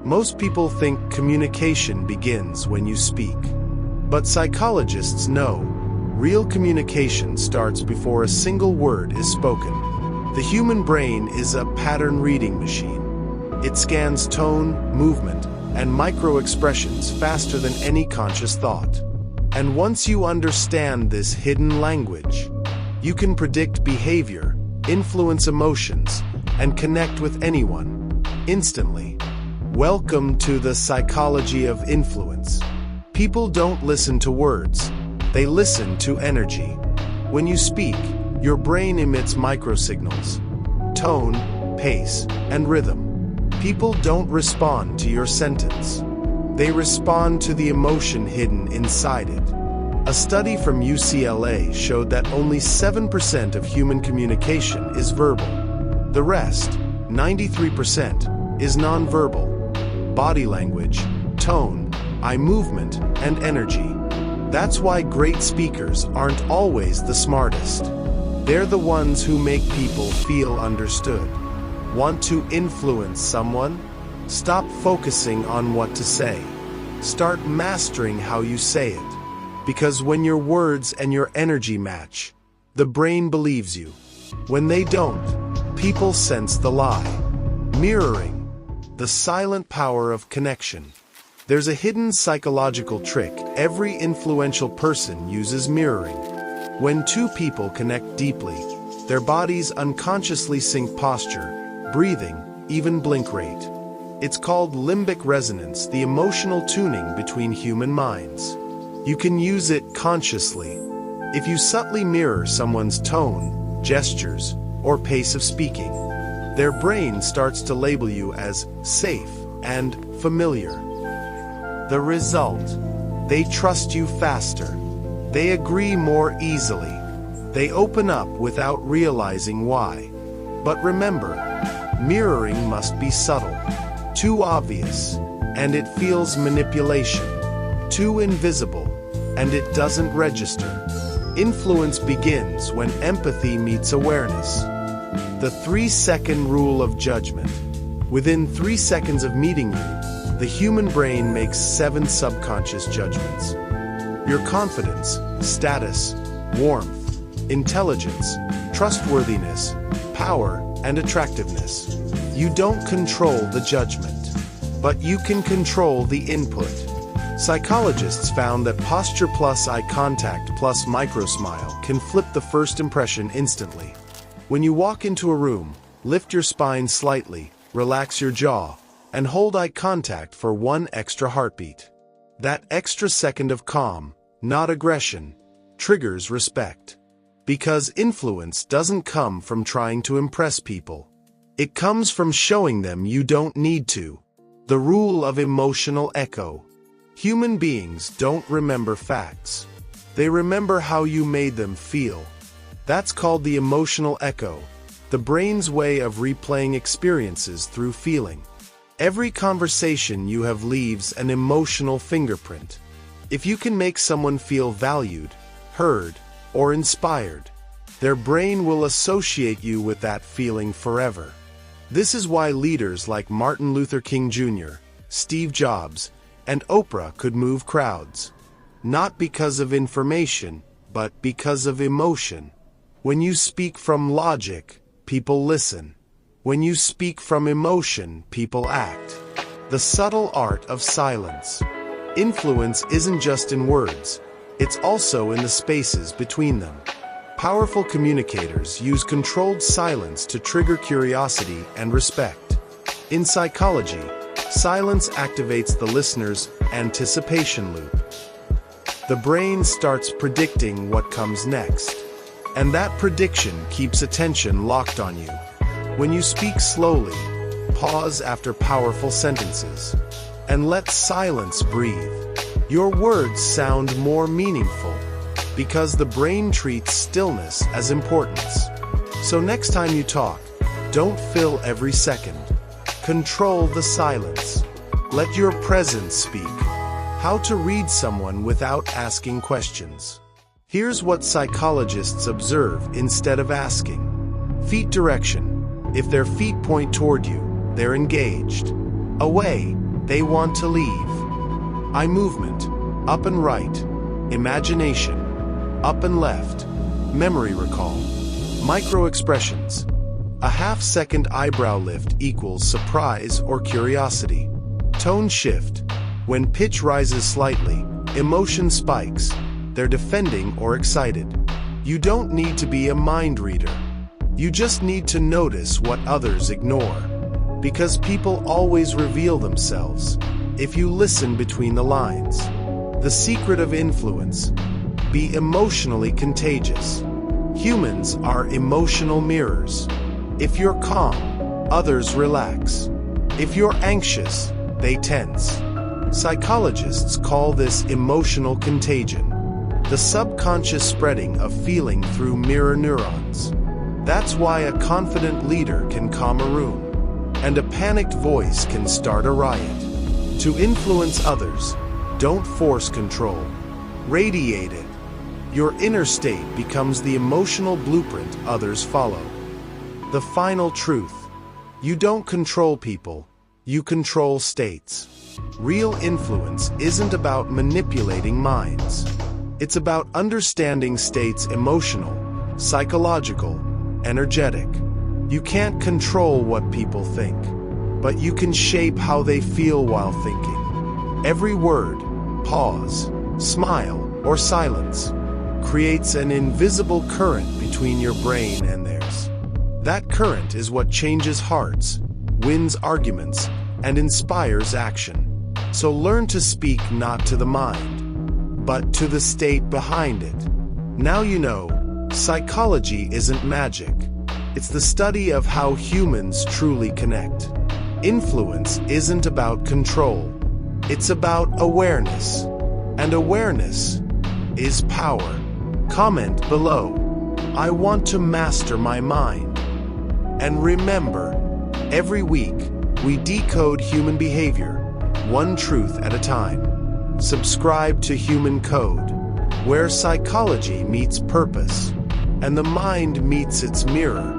Most people think communication begins when you speak. But psychologists know, real communication starts before a single word is spoken. The human brain is a pattern-reading machine. It scans tone, movement, and micro-expressions faster than any conscious thought. And once you understand this hidden language, you can predict behavior, influence emotions, and connect with anyone instantly. Welcome to the psychology of influence. People don't listen to words, they listen to energy. When you speak, your brain emits microsignals, tone, pace, and rhythm. People don't respond to your sentence. They respond to the emotion hidden inside it. A study from UCLA showed that only 7% of human communication is verbal. The rest, 93%, is nonverbal. Body language, tone, eye movement, and energy. That's why great speakers aren't always the smartest. They're the ones who make people feel understood. Want to influence someone? Stop focusing on what to say. Start mastering how you say it. Because when your words and your energy match, the brain believes you. When they don't, people sense the lie. Mirroring, the silent power of connection. There's a hidden psychological trick every influential person uses: mirroring. When two people connect deeply, their bodies unconsciously sync posture, breathing, even blink rate. It's called limbic resonance, the emotional tuning between human minds. You can use it consciously. If you subtly mirror someone's tone, gestures, or pace of speaking, their brain starts to label you as safe and familiar. The result: they trust you faster. They agree more easily. They open up without realizing why. But remember, mirroring must be subtle. Too obvious, and it feels manipulation. Too invisible, and it doesn't register. Influence begins when empathy meets awareness. The 3-second rule of judgment. Within 3 seconds of meeting you, the human brain makes 7 subconscious judgments. Your confidence, status, warmth, intelligence, trustworthiness, power, and attractiveness. You don't control the judgment, but you can control the input. Psychologists found that posture plus eye contact plus microsmile can flip the first impression instantly. When you walk into a room, lift your spine slightly, relax your jaw, and hold eye contact for 1 extra heartbeat. That extra second of calm, not aggression, triggers respect. Because influence doesn't come from trying to impress people. It comes from showing them you don't need to. The rule of emotional echo. Human beings don't remember facts. They remember how you made them feel. That's called the emotional echo, the brain's way of replaying experiences through feeling. Every conversation you have leaves an emotional fingerprint. If you can make someone feel valued, heard, or inspired, their brain will associate you with that feeling forever. This is why leaders like Martin Luther King Jr., Steve Jobs, and Oprah could move crowds. Not because of information, but because of emotion. When you speak from logic, people listen. When you speak from emotion, people act. The subtle art of silence. Influence isn't just in words, it's also in the spaces between them. Powerful communicators use controlled silence to trigger curiosity and respect. In psychology, silence activates the listener's anticipation loop. The brain starts predicting what comes next, and that prediction keeps attention locked on you. When you speak slowly, pause after powerful sentences, and let silence breathe. Your words sound more meaningful, because the brain treats stillness as importance. So next time you talk, don't fill every second. Control the silence. Let your presence speak. How to read someone without asking questions. Here's what psychologists observe instead of asking. Feet direction. If their feet point toward you, they're engaged. Away, They want to leave. Eye movement, up and right. Imagination, up and left. Memory recall. Micro-expressions. A half-second eyebrow lift equals surprise or curiosity. Tone shift. When pitch rises slightly, emotion spikes. They're defending or excited. You don't need to be a mind reader. You just need to notice what others ignore. Because people always reveal themselves if you listen between the lines. The secret of influence: be emotionally contagious. Humans are emotional mirrors. If you're calm, others relax. If you're anxious, they tense. Psychologists call this emotional contagion, the subconscious spreading of feeling through mirror neurons. That's why a confident leader can calm a room, and a panicked voice can start a riot. To influence others, don't force control. Radiate it. Your inner state becomes the emotional blueprint others follow. The final truth: you don't control people, you control states. Real influence isn't about manipulating minds. It's about understanding states: emotional, psychological, energetic. You can't control what people think, but you can shape how they feel while thinking. Every word, pause, smile, or silence creates an invisible current between your brain and theirs. That current is what changes hearts, wins arguments, and inspires action. So learn to speak not to the mind, but to the state behind it. Now you know, psychology isn't magic. It's the study of how humans truly connect. Influence isn't about control. It's about awareness. And awareness is power. Comment below: I want to master my mind. And remember, every week we decode human behavior, one truth at a time. Subscribe to Human Code, where psychology meets purpose, and the mind meets its mirror.